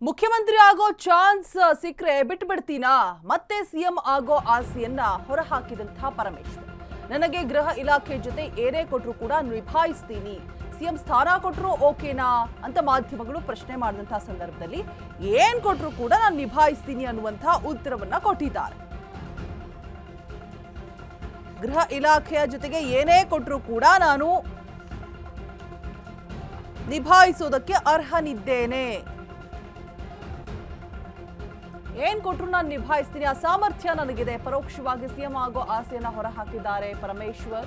ಮುಖ್ಯಮಂತ್ರಿ ಆಗೋ ಚಾನ್ಸ್ ಸಿಕ್ಕರೆ ಬಿಟ್ಬಿಡ್ತೀನಾ? ಮತ್ತೆ ಸಿಎಂ ಆಗೋ ಆಸೆಯನ್ನ ಹೊರಹಾಕಿದಂತಹ ಪರಮೇಶ್ವರ್, ನನಗೆ ಗೃಹ ಇಲಾಖೆ ಜೊತೆ ಏನೇ ಕೊಟ್ಟರು ಕೂಡ ನಿಭಾಯಿಸ್ತೀನಿ, ಸಿಎಂ ಸ್ಥಾನ ಕೊಟ್ಟರು ಓಕೆನಾ ಅಂತ ಮಾಧ್ಯಮಗಳು ಪ್ರಶ್ನೆ ಮಾಡಿದಂತಹ ಸಂದರ್ಭದಲ್ಲಿ ಏನ್ ಕೊಟ್ಟರು ಕೂಡ ನಾನು ನಿಭಾಯಿಸ್ತೀನಿ ಅನ್ನುವಂತಹ ಉತ್ತರವನ್ನ ಕೊಟ್ಟಿದ್ದಾರೆ. ಗೃಹ ಇಲಾಖೆಯ ಜೊತೆಗೆ ಏನೇ ಕೊಟ್ಟರು ಕೂಡ ನಾನು ನಿಭಾಯಿಸೋದಕ್ಕೆ ಅರ್ಹನಿದ್ದೇನೆ, ಏನ್ ಕೊಟ್ರು ನಾನು ನಿಭಾಯಿಸ್ತೀನಿ, ಆ ಸಾಮರ್ಥ್ಯ ನನಗಿದೆ. ಪರೋಕ್ಷವಾಗಿ ಸಿಎಂ ಆಗೋ ಆಸೆಯನ್ನ ಹೊರಹಾಕಿದ್ದಾರೆ ಪರಮೇಶ್ವರ್.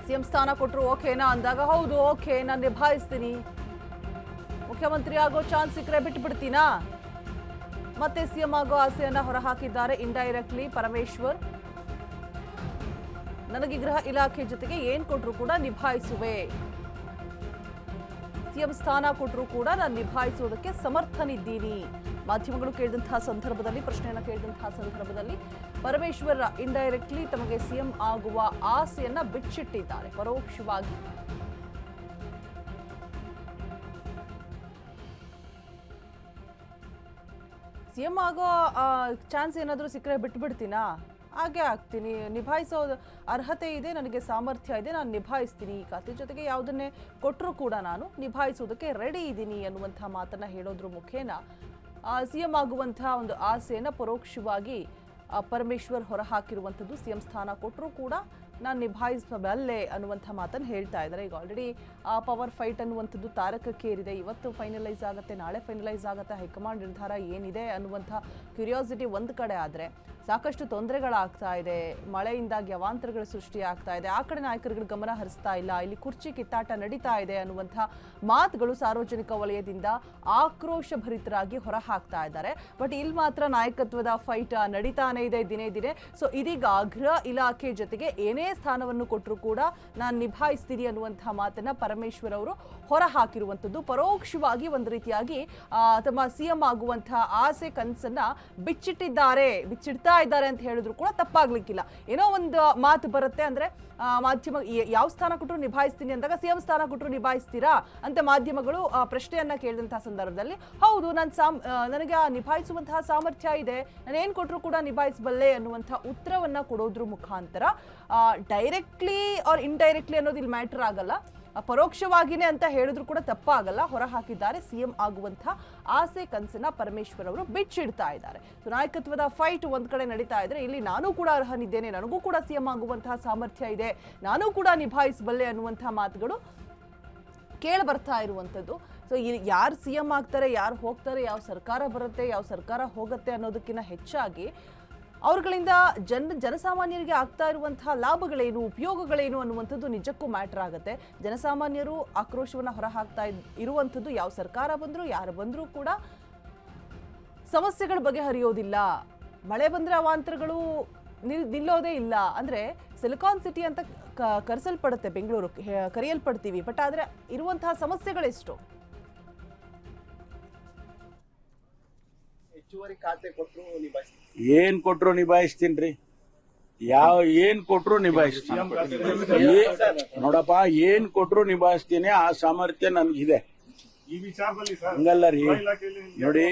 ಸಿಎಂ ಸ್ಥಾನ ಕೊಟ್ರು ಓಕೆನಾ ಅಂದಾಗ ಹೌದು ಓಕೆ ನಾನು ನಿಭಾಯಿಸ್ತೀನಿ, ಮುಖ್ಯಮಂತ್ರಿ ಆಗೋ ಚಾನ್ಸ್ ಸಿಕ್ಕರೆ ಬಿಟ್ಬಿಡ್ತೀನಾ? ಮತ್ತೆ ಸಿಎಂ ಆಗೋ ಆಸೆಯನ್ನ ಹೊರಹಾಕಿದ್ದಾರೆ ಇಂಡೈರೆಕ್ಟ್ಲಿ ಪರಮೇಶ್ವರ್. ನನಗೆ ಗೃಹ ಇಲಾಖೆ ಜೊತೆಗೆ ಏನ್ ಕೊಟ್ರು ಕೂಡ ನಿಭಾಯಿಸುವೆ, ಸಿಎಂ ಸ್ಥಾನ ಕೊಟ್ಟರು ಕೂಡ ನಾನು ನಿಭಾಯಿಸುವುದಕ್ಕೆ ಸಮರ್ಥನಿದ್ದೀನಿ. ಮಾಧ್ಯಮಗಳು ಕೇಳಿದಂತಹ ಸಂದರ್ಭದಲ್ಲಿ, ಪ್ರಶ್ನೆಯನ್ನು ಕೇಳಿದಂತಹ ಸಂದರ್ಭದಲ್ಲಿ ಪರಮೇಶ್ವರ್ ಇಂಡೈರೆಕ್ಟ್ಲಿ ತಮಗೆ ಸಿಎಂ ಆಗುವ ಆಸೆಯನ್ನ ಬಿಚ್ಚಿಟ್ಟಿದ್ದಾರೆ ಪರೋಕ್ಷವಾಗಿ. ಸಿಎಂ ಆಗೋ ಚಾನ್ಸ್ ಏನಾದರೂ ಸಿಕ್ಕರೆ ಬಿಟ್ಬಿಡ್ತೀನಾ? ಹಾಗೆ ಆಗ್ತೀನಿ, ನಿಭಾಯಿಸೋ ಅರ್ಹತೆ ಇದೆ, ನನಗೆ ಸಾಮರ್ಥ್ಯ ಇದೆ, ನಾನು ನಿಭಾಯಿಸ್ತೀನಿ. ಈ ಖಾತೆ ಜೊತೆಗೆ ಯಾವುದನ್ನೇ ಕೊಟ್ಟರೂ ಕೂಡ ನಾನು ನಿಭಾಯಿಸೋದಕ್ಕೆ ರೆಡಿ ಇದ್ದೀನಿ ಅನ್ನುವಂಥ ಮಾತನ್ನ ಹೇಳೋದ್ರ ಮುಖೇನ ಸಿಎಂ ಆಗುವಂತಹ ಒಂದು ಆಸೆಯನ್ನು ಪರೋಕ್ಷವಾಗಿ ಪರಮೇಶ್ವರ್ ಹೊರಹಾಕಿರುವಂಥದ್ದು. ಸಿಎಂ ಸ್ಥಾನ ಕೊಟ್ಟರೂ ಕೂಡ ನಾನು ನಿಭಾಯಿಸಬಲ್ಲೆ ಅನ್ನುವಂಥ ಮಾತನ್ನು ಹೇಳ್ತಾ ಇದ್ದಾರೆ. ಈಗ ಆಲ್ರೆಡಿ ಪವರ್ ಫೈಟ್ ಅನ್ನುವಂಥದ್ದು ತಾರಕಕ್ಕೇರಿದೆ. ಇವತ್ತು ಫೈನಲೈಸ್ ಆಗುತ್ತೆ, ನಾಳೆ ಫೈನಲೈಸ್ ಆಗುತ್ತೆ, ಹೈಕಮಾಂಡ್ ನಿರ್ಧಾರ ಏನಿದೆ ಅನ್ನುವಂಥ ಕ್ಯೂರಿಯಾಸಿಟಿ ಒಂದು ಕಡೆ ಆದರೆ, ಸಾಕಷ್ಟು ತೊಂದರೆಗಳಾಗ್ತಾ ಇದೆ, ಮಳೆಯಿಂದಾಗಿ ಅವಾಂತರಗಳ ಸೃಷ್ಟಿ ಆಗ್ತಾ ಇದೆ, ಆ ಕಡೆ ನಾಯಕರುಗಳು ಗಮನ ಹರಿಸ್ತಾ ಇಲ್ಲ, ಇಲ್ಲಿ ಕುರ್ಚಿ ಕಿತ್ತಾಟ ನಡೀತಾ ಇದೆ ಅನ್ನುವಂಥ ಮಾತುಗಳು ಸಾರ್ವಜನಿಕ ವಲಯದಿಂದ ಆಕ್ರೋಶ ಭರಿತರಾಗಿ ಹೊರ ಹಾಕ್ತಾ ಇದ್ದಾರೆ. ಬಟ್ ಇಲ್ಲಿ ಮಾತ್ರ ನಾಯಕತ್ವದ ಫೈಟ್ ನಡೀತಾನೆ ಇದೆ ದಿನೇ ದಿನೇ. ಸೊ ಇದೀಗ ಗೃಹ ಇಲಾಖೆ ಜೊತೆಗೆ ಏನೇ ಸ್ಥಾನವನ್ನು ಕೊಟ್ಟರು ಕೂಡ ನಾನು ನಿಭಾಯಿಸ್ತೀನಿ ಅನ್ನುವಂಥ ಮಾತನ್ನ ಪರಮೇಶ್ವರ್ ಅವರು ಹೊರ ಹಾಕಿರುವಂಥದ್ದು. ಪರೋಕ್ಷವಾಗಿ ಒಂದು ರೀತಿಯಾಗಿ ತಮ್ಮ ಸಿಎಂ ಆಗುವಂತಹ ಆಸೆ ಕನಸನ್ನ ಬಿಚ್ಚಿಡ್ತಾ ಇದ್ದಾರೆ ಅಂತ ಹೇಳಿದ್ರು ಕೂಡ ತಪ್ಪಾಗ್ಲಿಕ್ಕಿಲ್ಲ. ಏನೋ ಒಂದು ಮಾತು ಬರುತ್ತೆ ಅಂದ್ರೆ ಮಾಧ್ಯಮ ಯಾವ ಸ್ಥಾನ ಕೊಟ್ಟರು ನಿಭಾಯಿಸ್ತೀನಿ ಅಂದಾಗ ಸಿಎಂ ಸ್ಥಾನ ಕೊಟ್ಟರು ನಿಭಾಯಿಸ್ತೀರಾ ಅಂತ ಮಾಧ್ಯಮಗಳು ಪ್ರಶ್ನೆಯನ್ನ ಕೇಳಿದಂತಹ ಸಂದರ್ಭದಲ್ಲಿ ಹೌದು ನನಗೆ ನಿಭಾಯಿಸುವಂತಹ ಸಾಮರ್ಥ್ಯ ಇದೆ, ನಾನು ಏನ್ ಕೊಟ್ಟರು ಕೂಡ ನಿಭಾಯಿಸಬಲ್ಲೆ ಅನ್ನುವಂತಹ ಉತ್ತರವನ್ನ ಕೊಡೋದ್ರ ಮುಖಾಂತರ ಡೈರೆಕ್ಟ್ಲಿ ಆರ್ ಇಂಡೈರೆಕ್ಟ್ಲಿ ಅನ್ನೋದು ಇಲ್ಲಿ ಮ್ಯಾಟರ್ ಆಗಲ್ಲ, ಪರೋಕ್ಷವಾಗಿನೇ ಅಂತ ಹೇಳಿದ್ರು ಕೂಡ ತಪ್ಪಾಗಲ್ಲ. ಹೊರ ಹಾಕಿದ್ದಾರೆ ಸಿಎಂ ಆಗುವಂತಹ ಆಸೆ ಕನಸನ್ನ ಪರಮೇಶ್ವರ್ ಅವರು ಬಿಚ್ಚಿಡ್ತಾ ಇದ್ದಾರೆ. ನಾಯಕತ್ವದ ಫೈಟ್ ಒಂದ್ ಕಡೆ ನಡೀತಾ ಇದ್ರೆ, ಇಲ್ಲಿ ನಾನು ಕೂಡ ಅರ್ಹನಿದ್ದೇನೆ, ನನಗೂ ಕೂಡ ಸಿಎಂ ಆಗುವಂತಹ ಸಾಮರ್ಥ್ಯ ಇದೆ, ನಾನು ಕೂಡ ನಿಭಾಯಿಸಬಲ್ಲೆ ಅನ್ನುವಂತಹ ಮಾತುಗಳು ಕೇಳ ಬರ್ತಾ ಇರುವಂಥದ್ದು. ಸೊ ಯಾರು ಸಿಎಂ ಆಗ್ತಾರೆ, ಯಾರು ಹೋಗ್ತಾರೆ, ಯಾವ ಸರ್ಕಾರ ಬರುತ್ತೆ, ಯಾವ ಸರ್ಕಾರ ಹೋಗುತ್ತೆ ಅನ್ನೋದಕ್ಕಿಂತ ಹೆಚ್ಚಾಗಿ ಅವ್ರಗಳಿಂದ ಜನಸಾಮಾನ್ಯರಿಗೆ ಆಗ್ತಾ ಇರುವಂತಹ ಲಾಭಗಳೇನು, ಉಪಯೋಗಗಳೇನು ಅನ್ನುವಂಥದ್ದು ನಿಜಕ್ಕೂ ಮ್ಯಾಟರ್ ಆಗುತ್ತೆ. ಜನಸಾಮಾನ್ಯರು ಆಕ್ರೋಶವನ್ನು ಹೊರಹಾಕ್ತಾ ಇರುವಂಥದ್ದು ಯಾವ ಸರ್ಕಾರ ಬಂದರೂ ಯಾರು ಬಂದರೂ ಕೂಡ ಸಮಸ್ಯೆಗಳ ಬಗೆಹರಿಯೋದಿಲ್ಲ. ಮಳೆ ಬಂದರೆ ಅವಾಂತರಗಳು ನಿಲ್ಲೋದೇ ಇಲ್ಲ. ಅಂದರೆ ಸಿಲಿಕಾನ್ ಸಿಟಿ ಅಂತ ಕರೆಸಲ್ಪಡುತ್ತೆ ಬೆಂಗಳೂರು, ಕರೆಯಲ್ಪಡ್ತೀವಿ. ಬಟ್ ಆದರೆ ಇರುವಂತಹ ಸಮಸ್ಯೆಗಳೆಷ್ಟು? ಹೆಚ್ಚುವರಿ ಖಾತೆ ಕೊಟ್ಟರು ನಿಭಾಯಿಸ್ತೀನಿ, ಏನ್ ಕೊಟ್ರು ನಿಭಾಯಿಸ್ತೀನ್ರಿ, ಏನ್ ಕೊಟ್ರು ನಿಭಾಯಿಸ್ತೀನಿ. ನೋಡಪ್ಪ, ಏನ್ ಕೊಟ್ರು ನಿಭಾಯಿಸ್ತೀನಿ, ಆ ಸಾಮರ್ಥ್ಯ ನನ್ಗಿದೆ. ಈ ವಿಚಾರದಲ್ಲಿ ಹಂಗಲ್ಲ ರೀ, ನೋಡಿ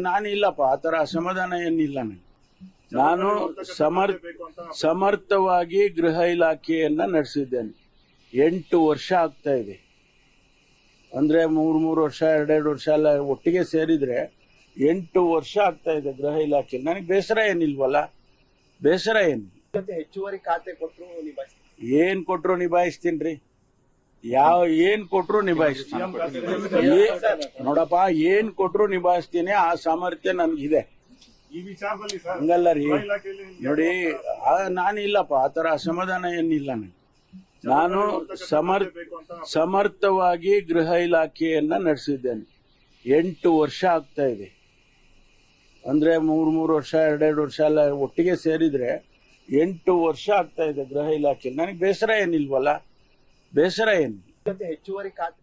ನಾನಿಲ್ಲಪ್ಪ, ಆತರ ಅಸಮಾಧಾನ ಏನಿಲ್ಲ ನನಗೆ. ನಾನು ಸಮರ್ಥವಾಗಿ ಗೃಹ ಇಲಾಖೆಯನ್ನ ನಡೆಸಿದ್ದೇನೆ. 8 ವರ್ಷ ಆಗ್ತಾ ಇದೆ. ಅಂದ್ರೆ 3 ವರ್ಷ 2 ವರ್ಷ ಎಲ್ಲ ಒಟ್ಟಿಗೆ ಸೇರಿದ್ರೆ 8 ವರ್ಷ ಆಗ್ತಾ ಇದೆ ಗೃಹ ಇಲಾಖೆ. ನನಗೆ ಬೇಸರ ಏನಿಲ್ವಲ್ಲ, ಬೇಸರ ಏನು. ಹೆಚ್ಚುವರಿ ಖಾತೆ ಕೊಟ್ಟರು ನಿಭಾಯಿಸ್ತೀನಿ, ಏನ್ ಕೊಟ್ರು ನಿಭಾಯಿಸ್ತೀನ್ರಿ, ಏನ್ ಕೊಟ್ರು ನಿಭಾಯಿಸ್ತೀನಿ. ನೋಡಪ್ಪ, ಏನ್ ಕೊಟ್ರು ನಿಭಾಯಿಸ್ತೀನಿ, ಆ ಸಾಮರ್ಥ್ಯ ನನ್ಗಿದೆ. ಈ ವಿಚಾರದಲ್ಲಿ ಹಂಗಲ್ಲ ರೀ, ನೋಡಿ ನಾನಿಲ್ಲಪ್ಪ, ಆತರ ಅಸಮಾಧಾನ ಏನಿಲ್ಲ ನನಗೆ. ನಾನು ಸಮರ್ಥವಾಗಿ ಗೃಹ ಇಲಾಖೆಯನ್ನ ನಡೆಸಿದ್ದೇನೆ. 8 ವರ್ಷ ಆಗ್ತಾ ಇದೆ. ಅಂದ್ರೆ 3 ವರ್ಷ 2 ವರ್ಷ ಎಲ್ಲ ಒಟ್ಟಿಗೆ ಸೇರಿದ್ರೆ 8 ವರ್ಷ ಆಗ್ತಾ ಇದೆ ಗೃಹ ಇಲಾಖೆ. ನನಗೆ ಬೇಸರ ಏನಿಲ್ವಲ್ಲ, ಬೇಸರ ಏನು. ಹೆಚ್ಚುವರಿ ಖಾತೆ